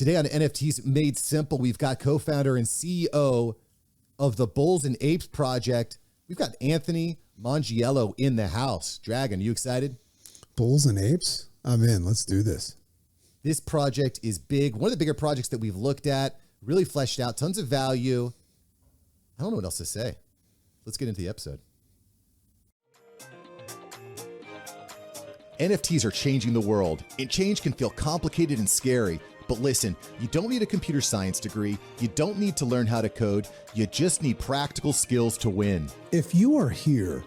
Today on NFTs Made Simple, we've got co-founder and CEO of the Bulls and Apes Project. We've got Anthony Mongiello in the house. Dragon, you excited? Bulls and Apes? I'm in. Let's do this. This project is big. One of the bigger projects that we've looked at, really fleshed out, tons of value. I don't know what else to say. Let's get into the episode. NFTs are changing the world, and change can feel complicated and scary. But listen, you don't need a computer science degree. You don't need to learn how to code. You just need practical skills to win. If you are here,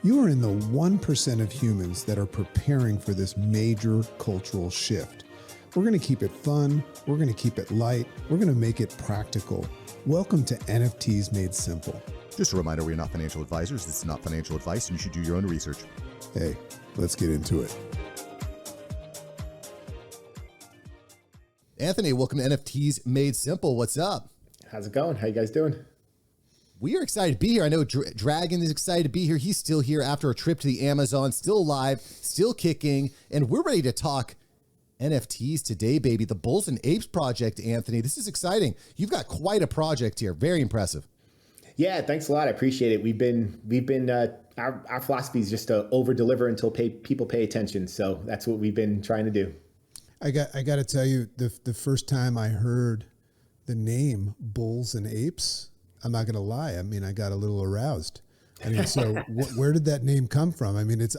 you are in the 1% of humans that are preparing for this major cultural shift. We're going to keep it fun. We're going to keep it light. We're going to make it practical. Welcome to NFTs Made Simple. Just a reminder, we're not financial advisors. This is not financial advice, and you should do your own research. Hey, let's get into it. Anthony, welcome to NFTs Made Simple. What's up? How's it going? How you guys doing? We are excited to be here. I know Dragon is excited to be here. He's still here after a trip to the Amazon, still alive, still kicking, and we're ready to talk NFTs today, baby. The Bulls and Apes Project, Anthony. This is exciting. You've got quite a project here. Very impressive. Yeah, thanks a lot. I appreciate it. We've been our philosophy is just to over deliver until people pay attention. So that's what we've been trying to do. I got to tell you, the first time I heard the name Bulls and Apes, I'm not going to lie. I mean, I got a little aroused. I mean, so where did that name come from? I mean, it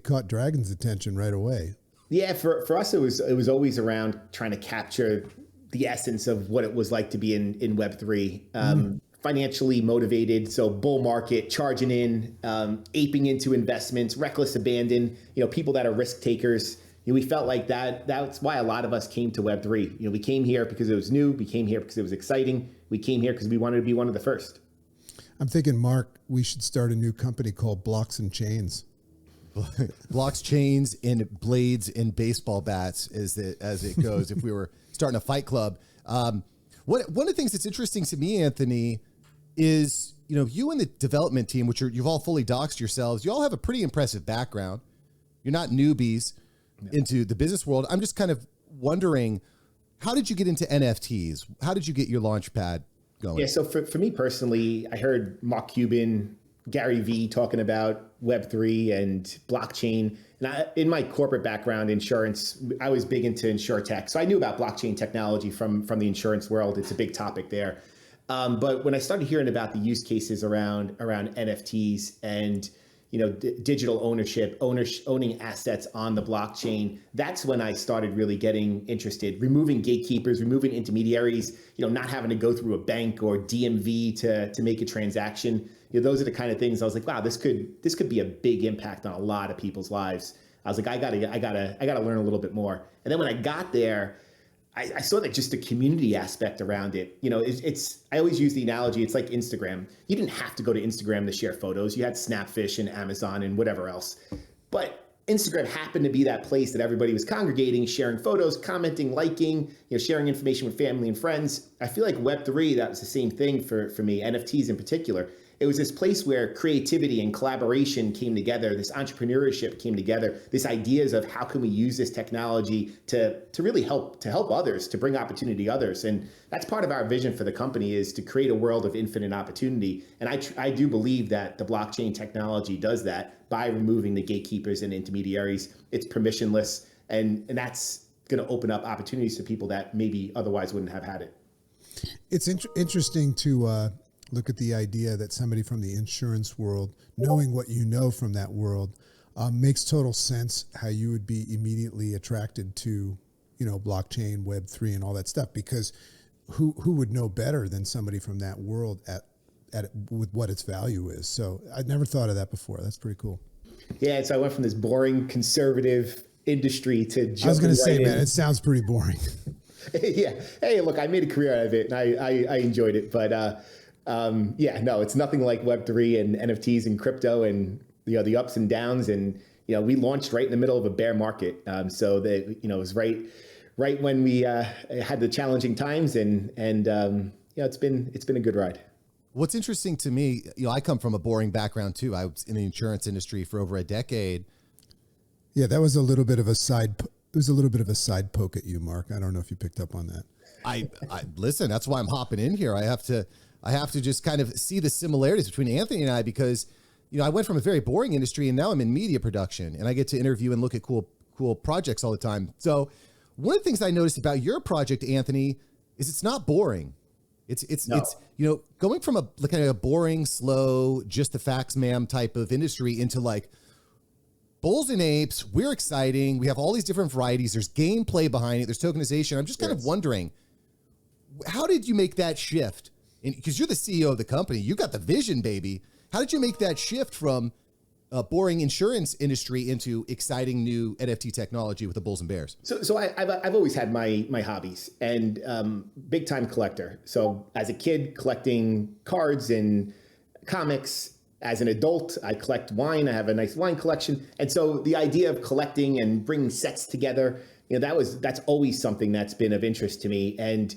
caught Dragon's attention right away. Yeah, for us, it was always around trying to capture the essence of what it was like to be in Web3. Financially motivated, so bull market, charging in, aping into investments, reckless abandon, people that are risk takers. We felt like that's why a lot of us came to Web3. We came here because it was new. We came here because it was exciting. We came here because we wanted to be one of the first. I'm thinking, Mark, we should start a new company called Blocks and Chains. Blocks, chains, and blades and baseball bats as it goes. If we were starting a fight club. One of the things that's interesting to me, Anthony, is, you and the development team, which you've all fully doxed yourselves, you all have a pretty impressive background. You're not newbies into the business world. I'm just kind of wondering, how did you get into NFTs? How did you get your launch pad going? Yeah, so for me personally, I heard Mark Cuban, Gary Vee talking about Web3 and blockchain. And in my corporate background, insurance, I was big into insurtech. So I knew about blockchain technology from the insurance world. It's a big topic there. But when I started hearing about the use cases around NFTs and digital owning assets on the blockchain, that's when I started really getting interested, removing gatekeepers, removing intermediaries, not having to go through a bank or DMV to make a transaction. Those are the kind of things I was like, wow, this could be a big impact on a lot of people's lives. I was like, I gotta learn a little bit more. And then when I got there, I saw that just the community aspect around it. I always use the analogy. It's like Instagram. You didn't have to go to Instagram to share photos. You had Snapfish and Amazon and whatever else. But Instagram happened to be that place that everybody was congregating, sharing photos, commenting, liking, sharing information with family and friends. I feel like Web3, that was the same thing for me, NFTs in particular. It was this place where creativity and collaboration came together, this entrepreneurship came together, this ideas of how can we use this technology to really help others, to bring opportunity to others. And that's part of our vision for the company, is to create a world of infinite opportunity. And I do believe that the blockchain technology does that by removing the gatekeepers and intermediaries. It's permissionless, and that's going to open up opportunities to people that maybe otherwise wouldn't have had it. It's interesting to look at the idea that somebody from the insurance world, knowing what you know from that world, makes total sense how you would be immediately attracted to, blockchain, Web3 and all that stuff, because who would know better than somebody from that world with what its value is. So I'd never thought of that before. That's pretty cool. Yeah. So I went from this boring conservative industry to I was going to say, man, it sounds pretty boring. Yeah. Hey, look, I made a career out of it and I enjoyed it, but, no, it's nothing like Web3 and NFTs and crypto and the ups and downs. And we launched right in the middle of a bear market, so that it was right when we had the challenging times, and it's been a good ride. What's interesting to me, I come from a boring background too. I was in the insurance industry for over a decade. Yeah, that was a little bit of a side It was a little bit of a side poke at you, Mark. I don't know if you picked up on that. I listen, that's why I'm hopping in here. I have to just kind of see the similarities between Anthony and I, because, I went from a very boring industry and now I'm in media production and I get to interview and look at cool projects all the time. So one of the things I noticed about your project, Anthony, is it's not boring. It's going from a kind of a boring, slow, just the facts, ma'am type of industry into like Bulls and Apes. We're exciting. We have all these different varieties. There's gameplay behind it. There's tokenization. I'm just kind of wondering, how did you make that shift? Because you're the CEO of the company. You got the vision, baby. How did you make that shift from a boring insurance industry into exciting new NFT technology with the Bulls and Bears? So I've always had my hobbies, and big time collector. So as a kid, collecting cards and comics. As an adult, I collect wine. I have a nice wine collection. And so the idea of collecting and bringing sets together, that's always something that's been of interest to me. And,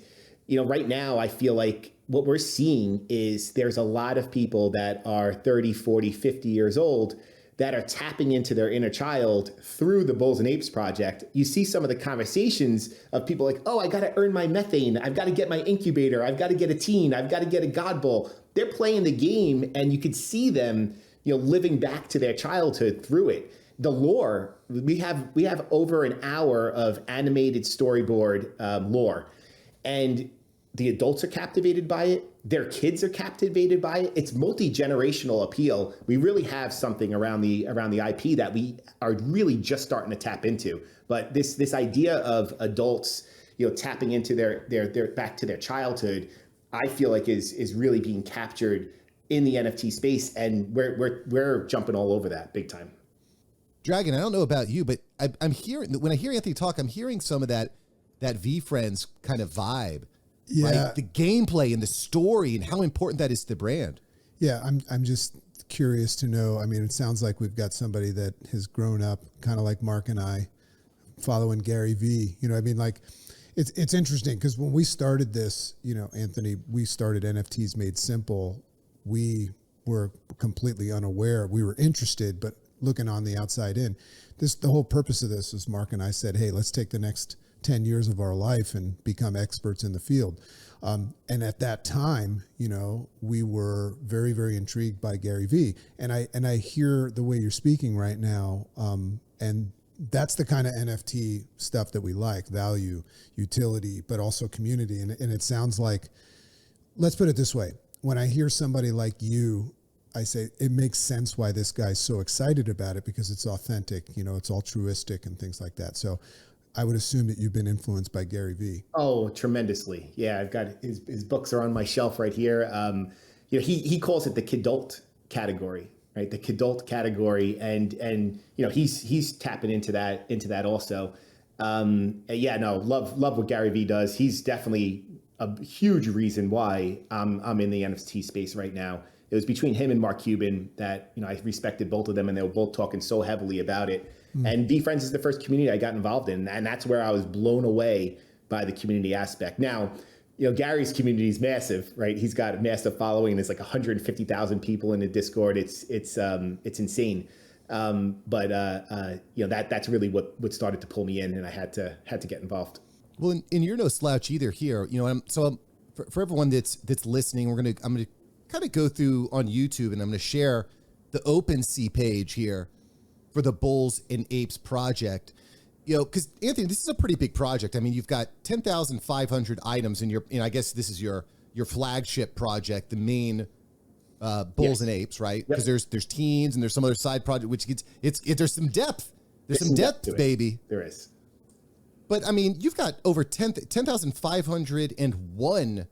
right now I feel like what we're seeing is there's a lot of people that are 30, 40, 50 years old that are tapping into their inner child through the Bulls and Apes Project. You see some of the conversations of people like, oh, I got to earn my methane. I've got to get my incubator. I've got to get a teen. I've got to get a God Bowl. They're playing the game, and you could see them, living back to their childhood through it. The lore, we have over an hour of animated storyboard lore, and the adults are captivated by it. Their kids are captivated by it. It's multi-generational appeal. We really have something around the IP that we are really just starting to tap into. But this idea of adults, tapping into their back to their childhood, I feel like is really being captured in the NFT space, and we're jumping all over that big time. Dragon, I don't know about you, but I'm hearing, when I hear Anthony talk, I'm hearing some of that VeeFriends kind of vibe. Yeah. Right? The gameplay and the story and how important that is to the brand. Yeah, I'm just curious to know. I mean, it sounds like we've got somebody that has grown up kind of like Mark and I, following Gary V. It's interesting because when we started this, Anthony, we started NFTs Made Simple. We were completely unaware. We were interested, but looking on the outside in. The whole purpose of this was Mark and I said, hey, let's take the next 10 years of our life and become experts in the field. And at that time, we were very, very intrigued by Gary V. And I hear the way you're speaking right now. And that's the kind of NFT stuff that we like: value, utility, but also community. And it sounds like, let's put it this way. When I hear somebody like you, I say it makes sense why this guy's so excited about it, because it's authentic, it's altruistic and things like that. So I would assume that you've been influenced by Gary V. Oh, tremendously. Yeah, I've got his books are on my shelf right here. He calls it the kidult category, right? The kidult category, and he's tapping into that also. Love what Gary V does. He's definitely a huge reason why I'm in the NFT space right now. It was between him and Mark Cuban that I respected both of them, and they were both talking so heavily about it. And VeeFriends is the first community I got involved in, and that's where I was blown away by the community aspect. Now, Gary's community is massive, right? He's got a massive following. There's like 150,000 people in the Discord. It's insane. That's really what started to pull me in, and I had to get involved. Well, and you're no slouch either here. For everyone that's listening, I'm gonna kind of go through on YouTube, and I'm gonna share the OpenSea page here for the Bulls and Apes Project. Because Anthony, this is a pretty big project. I mean, you've got 10,500 items in your, I guess this is your flagship project, the main Bulls and Apes, right? Because there's teens and there's some other side project, which there's some depth. There's some depth, baby. There is. But I mean, you've got over 10,501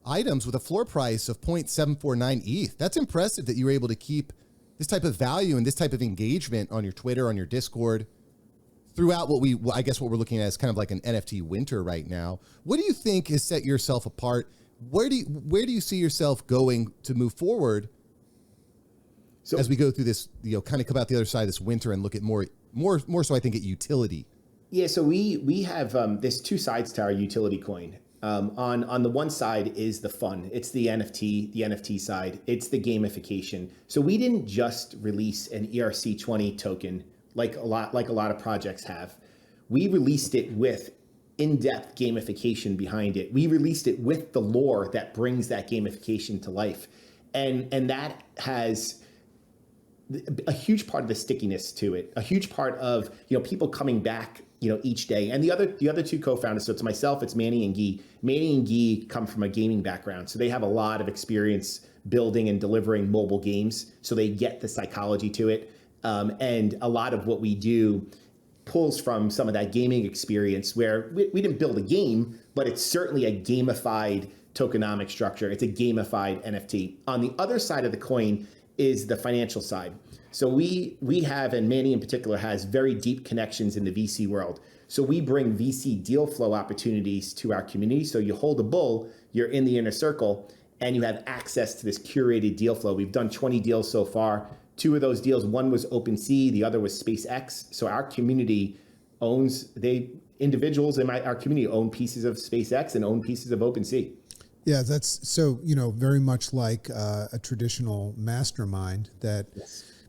items with a floor price of 0.749 ETH. That's impressive that you were able to keep this type of value and this type of engagement on your Twitter, on your Discord, throughout what we're looking at as kind of like an NFT winter right now. What do you think has set yourself apart? Where do you see yourself going to move forward as we go through this, kind of come out the other side of this winter and look at more so I think at utility? Yeah, so we have there's two sides to our utility coin. On the one side is the fun. It's the NFT side. It's the gamification. So we didn't just release an ERC20 token like a lot of projects have. we released it with in-depth gamification behind it. We released it with the lore that brings that gamification to life. And that has a huge part of the stickiness to it, a huge part of, people coming back, each day. And the other two co-founders, so it's myself, it's Manny and Guy. Manny and Guy come from a gaming background, so they have a lot of experience building and delivering mobile games, so they get the psychology to it. And a lot of what we do pulls from some of that gaming experience where we didn't build a game, but it's certainly a gamified tokenomic structure. It's a gamified NFT. On the other side of the coin is the financial side. So we have, and Manny in particular has very deep connections in the VC world. So we bring VC deal flow opportunities to our community. So you hold a bull, you're in the inner circle, and you have access to this curated deal flow. We've done 20 deals so far. 2 of those deals, one was OpenSea, the other was SpaceX. So our community individuals in our community own pieces of SpaceX and own pieces of OpenSea. Yeah, that's so, very much like a traditional mastermind that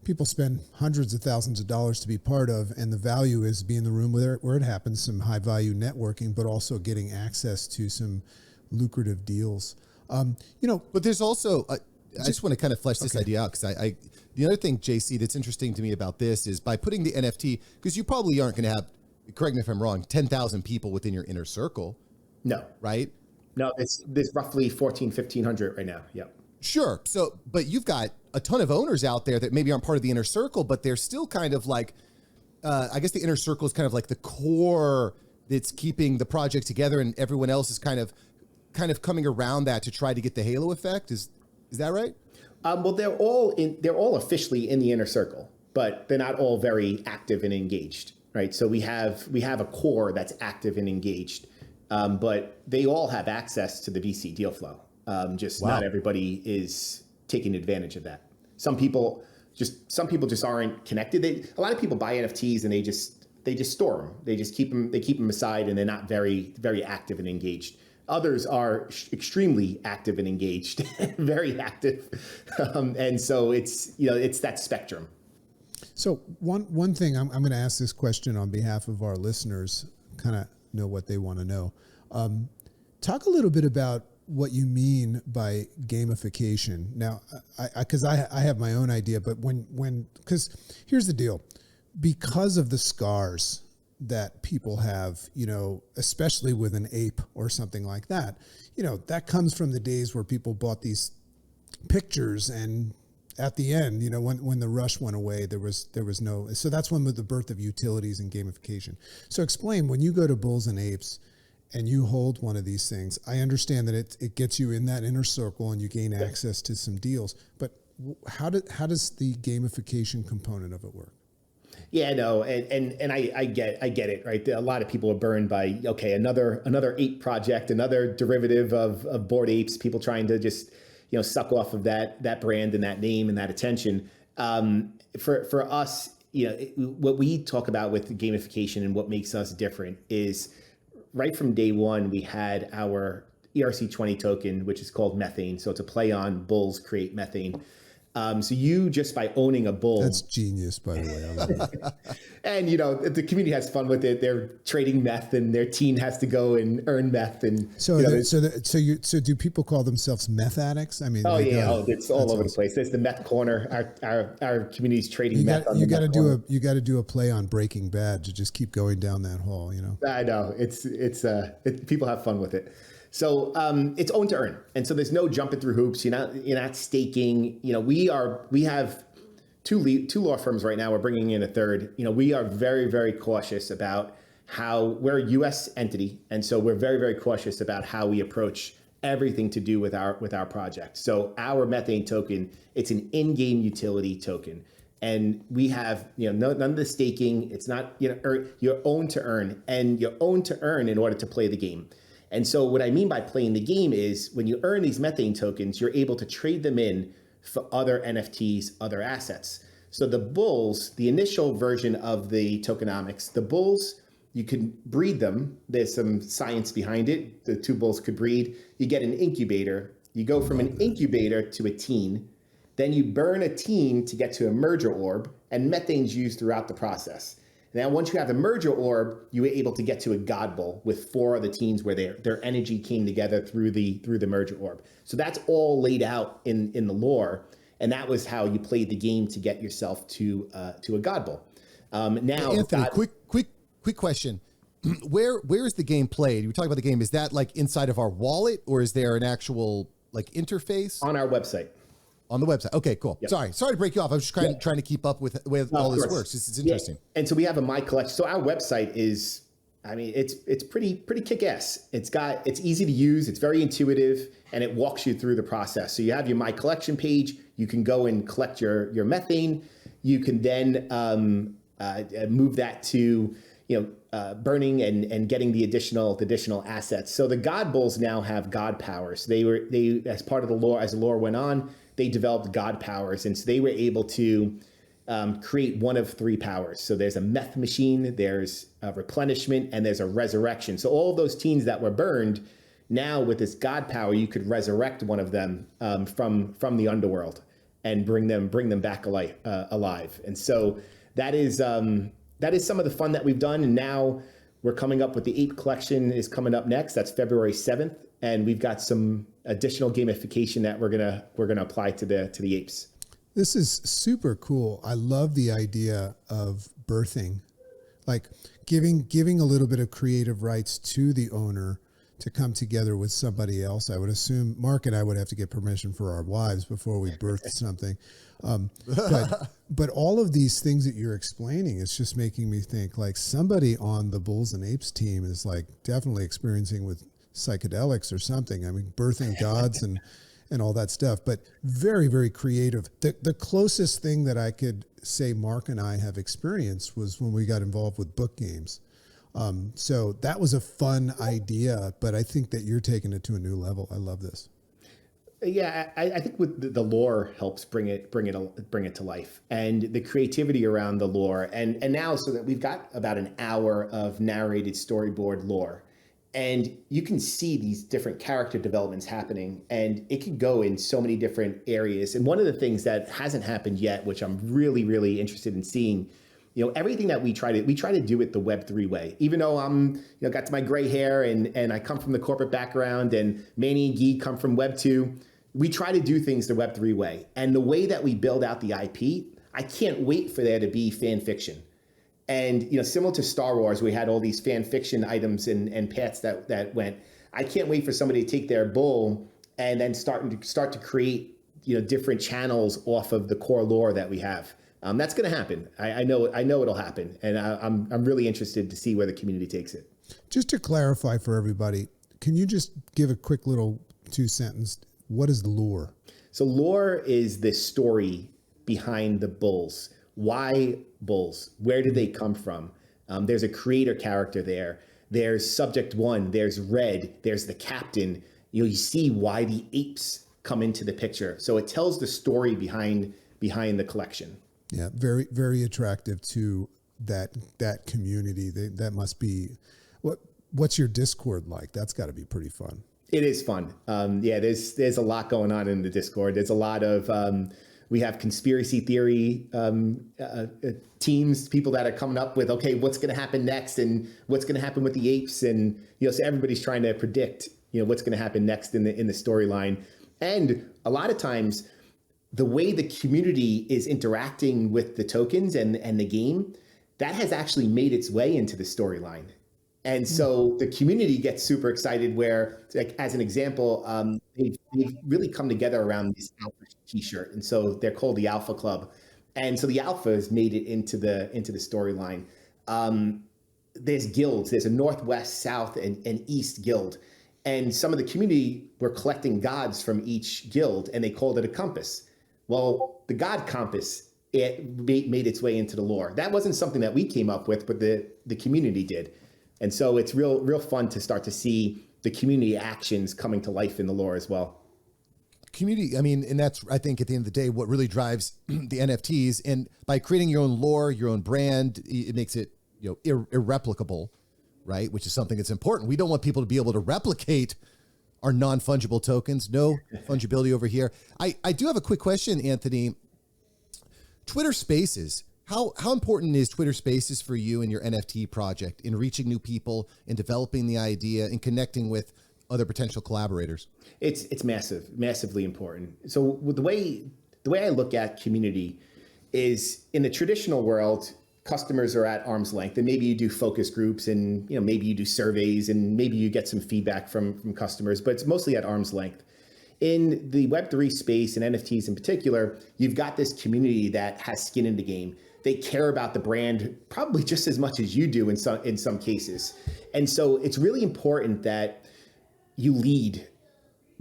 people spend hundreds of thousands of dollars to be part of. And the value is being in the room where it happens, some high value networking, but also getting access to some lucrative deals. But there's also, I just want to kind of flesh this idea out because the other thing, JC, that's interesting to me about this is by putting the NFT, because you probably aren't going to have, correct me if I'm wrong, 10,000 people within your inner circle. No. Right? No, there's roughly 1,500 right now. Yep. Sure. So, but you've got a ton of owners out there that maybe aren't part of the inner circle, but they're still kind of like, I guess the inner circle is kind of like the core that's keeping the project together, and everyone else is kind of coming around that to try to get the halo effect. Is that right? Well, they're all officially in the inner circle, but they're not all very active and engaged, right? So we have a core that's active and engaged. But they all have access to the VC deal flow. Not everybody is taking advantage of that. Some people just aren't connected. A lot of people buy NFTs and they just store them. They just keep them aside, and they're not very, very active and engaged. Others are extremely active and engaged, very active. And so it's that spectrum. So one thing I'm going to ask this question on behalf of our listeners, kind of know what they want to know. Talk a little bit about what you mean by gamification. Now, because I have my own idea, but because here's the deal, because of the scars that people have, especially with an ape or something like that, that comes from the days where people bought these pictures, and at the end, when the rush went away, there was no, so that's when with the birth of utilities and gamification. So explain, when you go to Bulls and Apes and you hold one of these things, I understand that it gets you in that inner circle and you gain access to some deals, but how does the gamification component of it work? Yeah, no, and I get it, right? A lot of people are burned by, another ape project, another derivative of Bored Apes, people trying to just, suck off of that brand and that name and that attention. For us, what we talk about with gamification and what makes us different is right from day one, we had our ERC20 token, which is called methane. So it's a play on bulls create methane. So you just by owning a bull. That's genius, by the way. I love it. And, the community has fun with it. They're trading meth and their team has to go and earn meth. And so do people call themselves meth addicts? I mean, it's all over the place. There's the meth corner. Our community's trading meth. You got to do a play on Breaking Bad to just keep going down that hall, I know people have fun with it. So it's own to earn, and so there's no jumping through hoops. You're not staking. We have two law firms right now. We're bringing in a third. We are very, very cautious about how we're a U.S. entity, and so we're very, very cautious about how we approach everything to do with our project. So our methane token, it's an in-game utility token, and we have none of the staking. It's not you're own to earn, and you're own to earn in order to play the game. And so what I mean by playing the game is when you earn these methane tokens, you're able to trade them in for other NFTs, other assets. So the bulls, the initial version of the tokenomics, the bulls, you can breed them. There's some science behind it. The 2 bulls could breed. You get an incubator. You go from an incubator to a teen. Then you burn a teen to get to a merger orb, and methane's used throughout the process. Now, once you have the merger orb, you were able to get to a God Bowl with 4 other teams where their energy came together through the merger orb. So that's all laid out in the lore, and that was how you played the game to get yourself to a God Bowl. Now, Anthony, quick question. Where is the game played? You were talking about the game. Is that like inside of our wallet, or is there an actual like interface? On our website. On the website. Okay, cool. Yep. Sorry to break you off. I was just trying to keep up with all this works. This is interesting. Yeah. And so we have a My Collection. So our website is, I mean, it's pretty kick-ass. It's easy to use. It's very intuitive, and it walks you through the process. So you have your My Collection page. You can go and collect your methane. You can then move that to burning and getting the additional assets. So the God Bulls now have God powers. They as part of the lore, as the lore went on, they developed God powers, and so they were able to create one of 3 powers. So there's a meth machine, there's a replenishment, and there's a resurrection. So all of those teams that were burned, now with this God power, you could resurrect one of them from the underworld and bring them back alive. And so that is some of the fun that we've done. And now we're coming up with the Ape Collection is coming up next. That's February 7th. And we've got some additional gamification that we're gonna apply to the apes. This is super cool. I love the idea of birthing, like giving a little bit of creative rights to the owner to come together with somebody else. I would assume Mark and I would have to get permission for our wives before we birth something. But all of these things that you're explaining, it's just making me think like somebody on the Bulls and Apes team is like definitely experiencing with psychedelics or something. I mean, birthing gods and all that stuff, but very, very creative. The closest thing that I could say Mark and I have experienced was when we got involved with book games. So that was a fun idea, but I think that you're taking it to a new level. I love this. Yeah, I think with the lore helps bring it to life, and the creativity around the lore, and now so that we've got about an hour of narrated storyboard lore, and you can see these different character developments happening, and it can go in so many different areas. And one of the things that hasn't happened yet, which I'm really, really interested in seeing, everything that we try to do it the Web3 way. Even though I'm, got to my gray hair and I come from the corporate background, and Manny and Guy come from Web2, we try to do things the Web3 way. And the way that we build out the IP, I can't wait for there to be fan fiction. And similar to Star Wars, we had all these fan fiction items and paths that went. I can't wait for somebody to take their bull and then start to create different channels off of the core lore that we have. That's going to happen. I know it'll happen, and I'm really interested to see where the community takes it. Just to clarify for everybody, can you just give a quick little 2-sentence? What is the lore? So lore is the story behind the bulls. Why bulls? Where did they come from? There's a creator character there. There's subject 1. There's Red. There's the captain. You see why the apes come into the picture. So it tells the story behind the collection. Yeah, very, very attractive to that community. That must be what's your Discord like? That's got to be pretty fun. It is fun. There's a lot going on in the Discord. There's a lot of we have conspiracy theory teams, people that are coming up with, okay, what's going to happen next, and what's going to happen with the apes, and so everybody's trying to predict what's going to happen next in the storyline. And a lot of times, the way the community is interacting with the tokens and the game, that has actually made its way into the storyline. And so the community gets super excited where, like, as an example, they've really come together around this Alpha t-shirt. And so they're called the Alpha Club. And so the Alpha has made it into the storyline. There's guilds. There's a Northwest, South, and East guild. And some of the community were collecting gods from each guild, and they called it a compass. Well, the God compass, it made its way into the lore. That wasn't something that we came up with, but the community did. And so it's real fun to start to see the community actions coming to life in the lore as well. Community, I mean, and that's, I think, at the end of the day, what really drives the NFTs. And by creating your own lore, your own brand, it makes it irreplicable, right? Which is something that's important. We don't want people to be able to replicate our non-fungible tokens. No fungibility over here. I do have a quick question, Anthony. Twitter Spaces How important is Twitter Spaces for you and your NFT project in reaching new people, in developing the idea, and connecting with other potential collaborators? It's massively important. So with the way I look at community is, in the traditional world, customers are at arm's length, and maybe you do focus groups, and maybe you do surveys, and maybe you get some feedback from customers, but it's mostly at arm's length. In the Web3 space and NFTs in particular, you've got this community that has skin in the game. They care about the brand probably just as much as you do in some cases. And so it's really important that you lead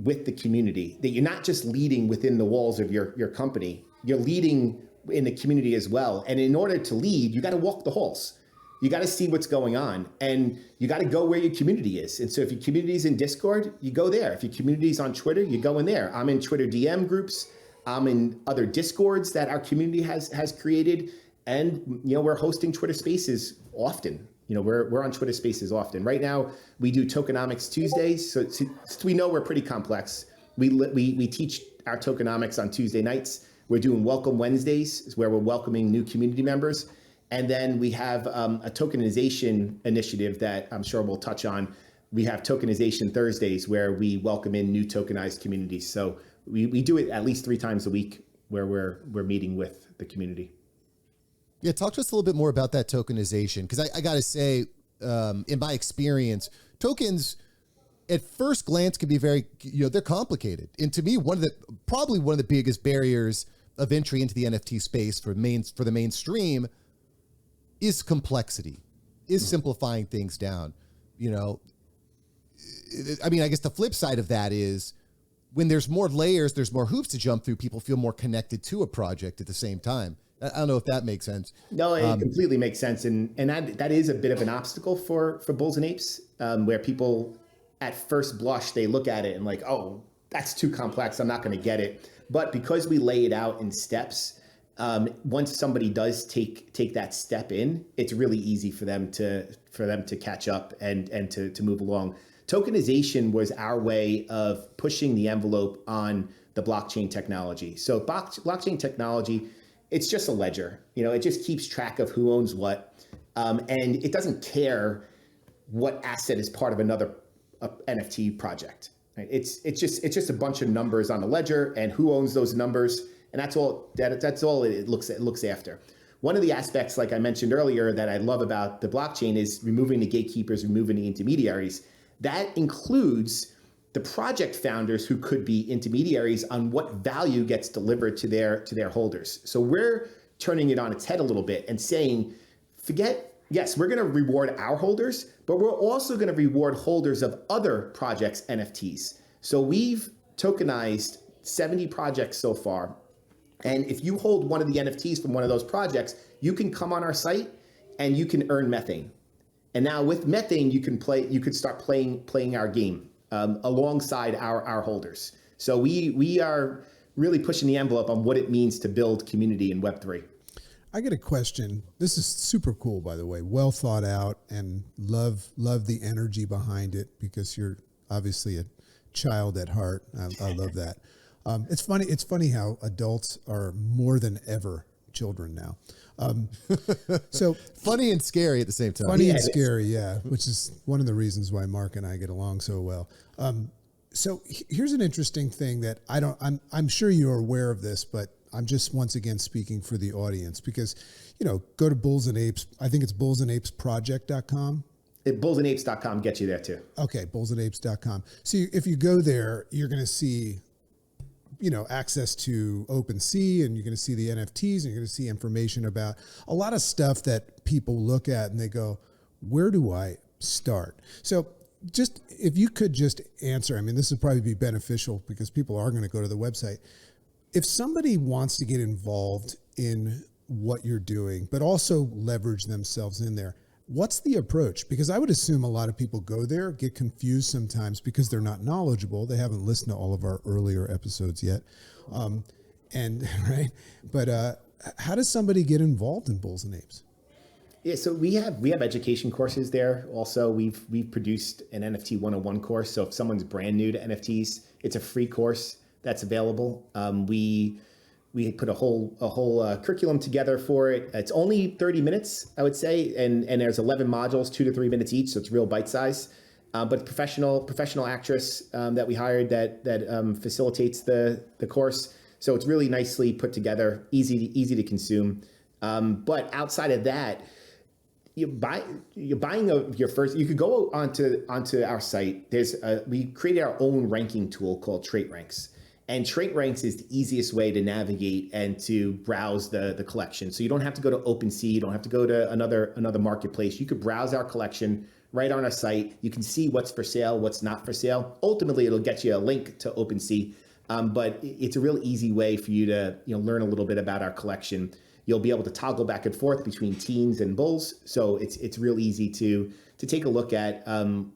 with the community, that you're not just leading within the walls of your company, you're leading in the community as well. And in order to lead, you got to walk the halls. You got to see what's going on, and you got to go where your community is. And so if your community is in Discord, you go there. If your community is on Twitter, you go in there. I'm in Twitter DM groups. I'm in other Discords that our community has created. And, we're hosting Twitter Spaces often. We're on Twitter Spaces often. Right now, we do Tokenomics Tuesdays. So we know we're pretty complex. We teach our tokenomics on Tuesday nights. We're doing Welcome Wednesdays, where we're welcoming new community members. And then we have a tokenization initiative that I'm sure we'll touch on. We have Tokenization Thursdays, where we welcome in new tokenized communities. So we do it at least 3 times a week, where we're meeting with the community. Yeah, talk to us a little bit more about that tokenization, because I got to say, in my experience, tokens at first glance can be very, they're complicated. And to me, probably one of the biggest barriers of entry into the NFT space for the mainstream is complexity, is simplifying things down. I guess the flip side of that is, when there's more layers, there's more hoops to jump through, people feel more connected to a project at the same time. I don't know if that makes sense. No, it completely makes sense. And that is a bit of an obstacle for Bulls and Apes, where people at first blush, they look at it and like, oh, that's too complex, I'm not going to get it. But because we lay it out in steps, once somebody does take that step in, it's really easy for them to catch up and to move along. Tokenization was our way of pushing the envelope on the blockchain technology. So blockchain technology, it's just a ledger. It just keeps track of who owns what, and it doesn't care what asset is part of another NFT project. Right? It's just a bunch of numbers on a ledger, and who owns those numbers. And that's all it looks after. One of the aspects, like I mentioned earlier, that I love about the blockchain is removing the gatekeepers, removing the intermediaries. That includes the project founders, who could be intermediaries on what value gets delivered to their holders. So we're turning it on its head a little bit and saying, yes, we're going to reward our holders, but we're also going to reward holders of other projects' NFTs. So we've tokenized 70 projects so far. And if you hold one of the NFTs from one of those projects, you can come on our site and you can earn methane. And now with methane, you could start playing our game alongside our holders. So we are really pushing the envelope on what it means to build community in Web3. I get a question. This is super cool, by the way. Well thought out, and love the energy behind it, because you're obviously a child at heart. I love that. It's funny how adults are more than ever children now. So funny and scary at the same time. Funny and scary, yeah, which is one of the reasons why Mark and I get along so well. So here's an interesting thing that I'm sure you're aware of this, but I'm just once again speaking for the audience, because, go to Bulls and Apes. I think it's bullsandapesproject.com. Bullsandapes.com gets you there too. Okay, bullsandapes.com. So if you go there, you're going to see, access to OpenSea, and you're going to see the NFTs, and you're going to see information about a lot of stuff that people look at and they go, where do I start? So just, if you could just answer, this would probably be beneficial because people are going to go to the website. If somebody wants to get involved in what you're doing, but also leverage themselves in there, what's the approach? Because I would assume a lot of people go there, get confused sometimes because they're not knowledgeable. They haven't listened to all of our earlier episodes yet. Right. But how does somebody get involved in Bulls and Apes? Yeah, so we have education courses there. Also, we've produced an NFT 101 course. So if someone's brand new to NFTs, it's a free course that's available. We We put a whole curriculum together for it. It's only 30 minutes, I would say, and there's 11 modules, 2 to 3 minutes each, so it's real bite size. But professional actress that we hired that facilitates the course. So it's really nicely put together, easy to consume. But outside of that, you're buying your first. You could go onto our site. We created our own ranking tool called Trait Ranks. And Trait Ranks is the easiest way to navigate and to browse the collection. So you don't have to go to OpenSea, you don't have to go to another marketplace. You could browse our collection right on our site. You can see what's for sale, what's not for sale. Ultimately, it'll get you a link to OpenSea, but it's a real easy way for you to learn a little bit about our collection. You'll be able to toggle back and forth between teens and bulls, so it's real easy to take a look at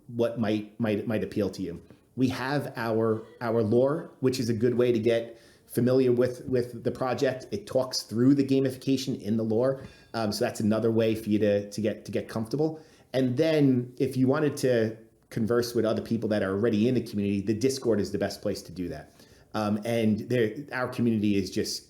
what might appeal to you. We have our lore, which is a good way to get familiar with the project. It talks through the gamification in the lore, so that's another way for you to get comfortable. And then if you wanted to converse with other people that are already in the community, the Discord is the best place to do that. And our community is just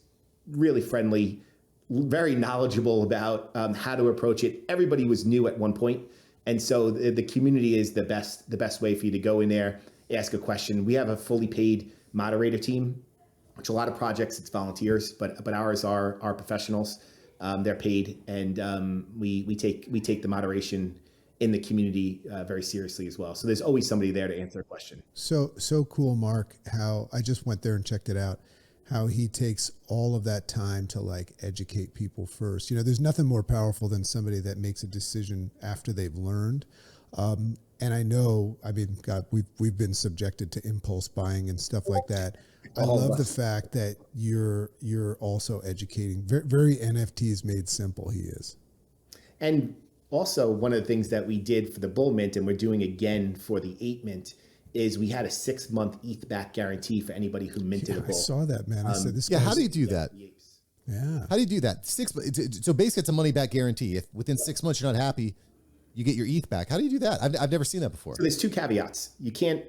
really friendly, very knowledgeable about how to approach it. Everybody was new at one point, and so the community is the best way for you to go in there, ask a question. We have a fully paid moderator team, which a lot of projects it's volunteers, but ours are professionals. They're paid, and we take the moderation in the community very seriously as well. So there's always somebody there to answer a question. So cool, Mark, how I just went there and checked it out, how he takes all of that time to like educate people first. There's nothing more powerful than somebody that makes a decision after they've learned. And I know, God, we've been subjected to impulse buying and stuff like that. I love the fact that you're also educating. Very NFTs made simple he is. And also, one of the things that we did for the Bull Mint, and we're doing again for the 8 Mint, is we had a 6-month ETH back guarantee for anybody who minted a bull. I saw that, man. I said, this. Yeah, how do you do that? Yeah. How do you do that? So basically, it's a money back guarantee. If within 6 months you're not happy, you get your ETH back. How do you do that? I've never seen that before. So there's 2 caveats. You can't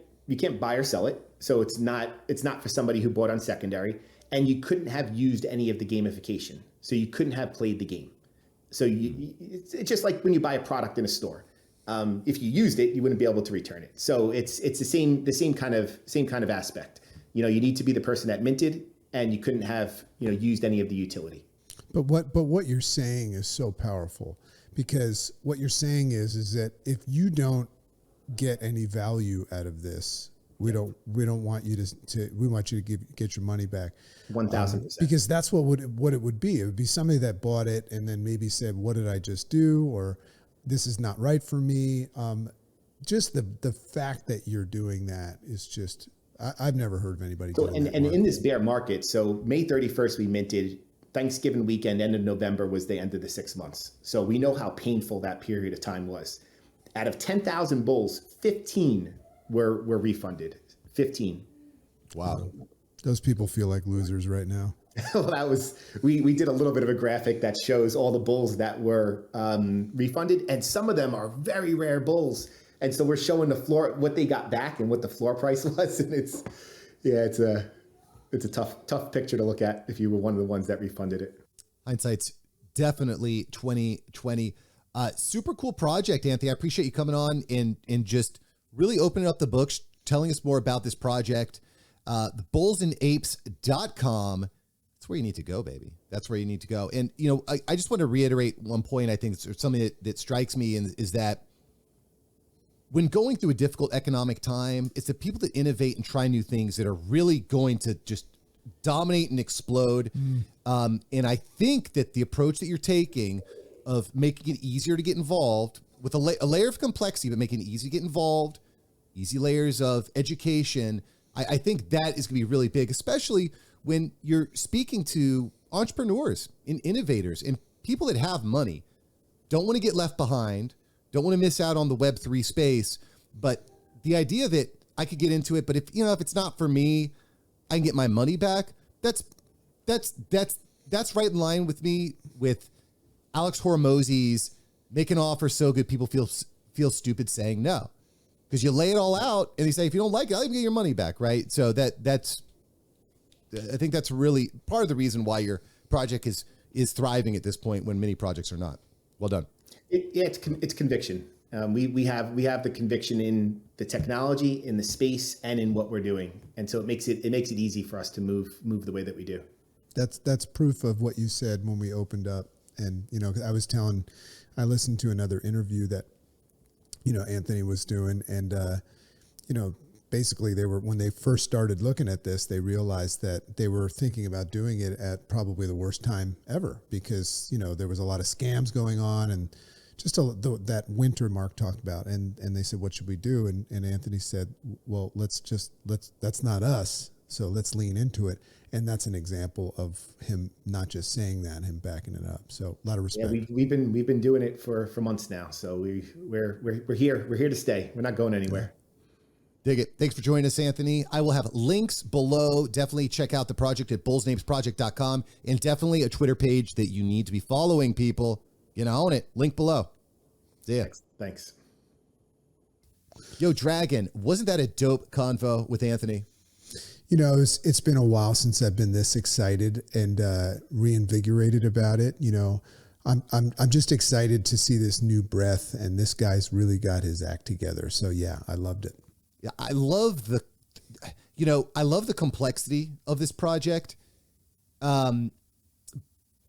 buy or sell it. So it's not for somebody who bought on secondary, and you couldn't have used any of the gamification. So you couldn't have played the game. So it's just like when you buy a product in a store. If you used it, you wouldn't be able to return it. So it's the same kind of aspect. You need to be the person that minted, and you couldn't have used any of the utility. But what you're saying is so powerful, because what you're saying is that if you don't get any value out of this, we don't want you to we want you to get your money back. 1,000%. Because that's what it would be. It would be somebody that bought it and then maybe said, "What did I just do?" or "This is not right for me." Just the fact that you're doing that is just, I've never heard of anybody doing that. And in this bear market, so May 31st we minted. Thanksgiving weekend, end of November was the end of the 6 months. So we know how painful that period of time was. Out of 10,000 bulls, 15 were refunded. 15. Wow. Those people feel like losers right now. Well, we did a little bit of a graphic that shows all the bulls that were refunded, and some of them are very rare bulls. And so we're showing the floor, what they got back and what the floor price was. And it's a tough picture to look at if you were one of the ones that refunded it. Hindsight's definitely 2020. Super cool project, Anthony. I appreciate you coming on and just really opening up the books, telling us more about this project. The bullsandapes.com. That's where you need to go, baby. That's where you need to go. And, I just want to reiterate one point. I think it's something that strikes me is that when going through a difficult economic time, it's the people that innovate and try new things that are really going to just dominate and explode. And I think that the approach that you're taking of making it easier to get involved with a layer of complexity, but making it easy to get involved, easy layers of education, I think that is going to be really big, especially when you're speaking to entrepreneurs and innovators and people that have money, don't want to get left behind, don't want to miss out on the Web3 space. But the idea that I could get into it, but if it's not for me, I can get my money back. That's right in line with me with Alex Hormozzi's make an offer so good people feel stupid saying no, because you lay it all out and they say if you don't like it, I'll even get your money back, right? So that's I think that's really part of the reason why your project is thriving at this point when many projects are not. Well done. It's conviction. We have the conviction in the technology, in the space, and in what we're doing, and so it makes it easy for us to move the way that we do. That's proof of what you said when we opened up. And I listened to another interview that Anthony was doing, and basically when they first started looking at this, they realized that they were thinking about doing it at probably the worst time ever, because there was a lot of scams going on, and just that winter Mark talked about, and they said, what should we do? And Anthony said, well, that's not us, so let's lean into it. And that's an example of him not just saying that, him backing it up. So a lot of respect. Yeah, we've been doing it for months now. So we're here. We're here to stay. We're not going anywhere. Dig it. Thanks for joining us, Anthony. I will have links below. Definitely check out the project at bullsandapesproject.com, and definitely a Twitter page that you need to be following, people. Own it. Link below. See ya. Thanks. Yo, Dragon, wasn't that a dope convo with Anthony? It's been a while since I've been this excited and reinvigorated about it. I'm just excited to see this new breath, and this guy's really got his act together. So yeah, I loved it. Yeah, I love the complexity of this project.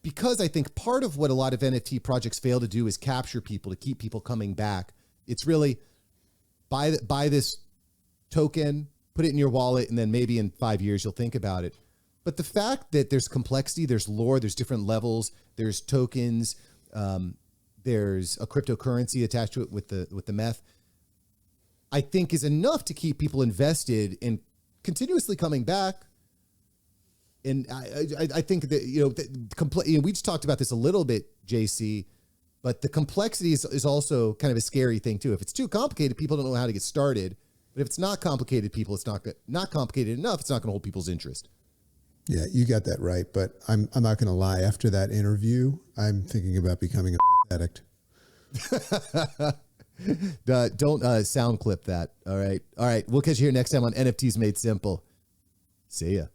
Because I think part of what a lot of NFT projects fail to do is capture people, to keep people coming back. It's really buy this token, put it in your wallet, and then maybe in 5 years you'll think about it. But the fact that there's complexity, there's lore, there's different levels, there's tokens, there's a cryptocurrency attached to it with the meth, I think is enough to keep people invested in continuously coming back. And I think that, we just talked about this a little bit, JC, but the complexity is also kind of a scary thing too. If it's too complicated, people don't know how to get started. But if it's not complicated, it's not complicated enough, it's not going to hold people's interest. Yeah, you got that right. But I'm not going to lie. After that interview, I'm thinking about becoming a addict. Don't sound clip that. All right. We'll catch you here next time on NFTs Made Simple. See ya.